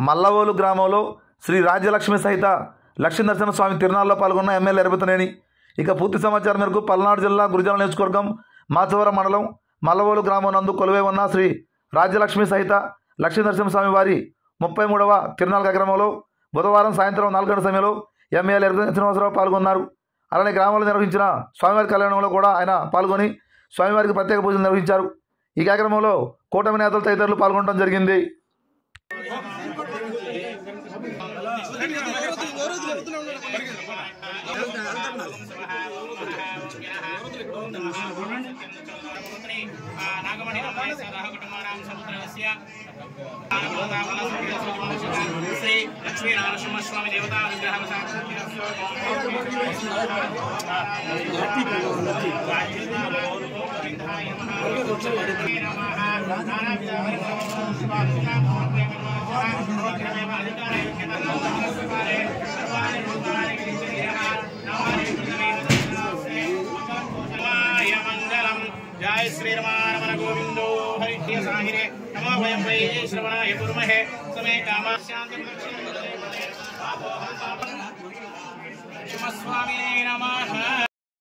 మల్లవోలు గ్రామంలో శ్రీ రాజ్యలక్ష్మి సహిత లక్ష్మీనరసింహస్వామి తిరునాళ్ళలో పాల్గొన్న ఎమ్మెల్యే ఎరపతనేని. ఇక పూర్తి సమాచారం మేరకు పల్నాడు జిల్లా గురిజాల నియోజకవర్గం మాచవరం మండలం మల్లవోలు గ్రామం నందు కొలువై ఉన్న శ్రీ రాజ్యలక్ష్మి సహిత లక్ష్మీనరసింహస్వామి వారి 33వ తిరునాళ్ళ కార్యక్రమంలో బుధవారం సాయంత్రం 4 గంటల సమయంలో ఎమ్మెల్యే శ్రీనివాసరావు పాల్గొన్నారు. అలానే గ్రామంలో నిర్వహించిన స్వామివారి కళ్యాణంలో కూడా ఆయన పాల్గొని స్వామివారికి ప్రత్యేక పూజలు నిర్వహించారు. ఈ కార్యక్రమంలో కూటమి నేతలు తదితరులు పాల్గొనడం జరిగింది. శ్రీ లక్ష్మీ నరసింహస్వామి దేవతా విగ్రహం जय श्री रमण गोविंदो हरि साहिरे नमो वयं वै श्रवणाय कुर्महे समे कामा शान्तिं स्वामिने नमः।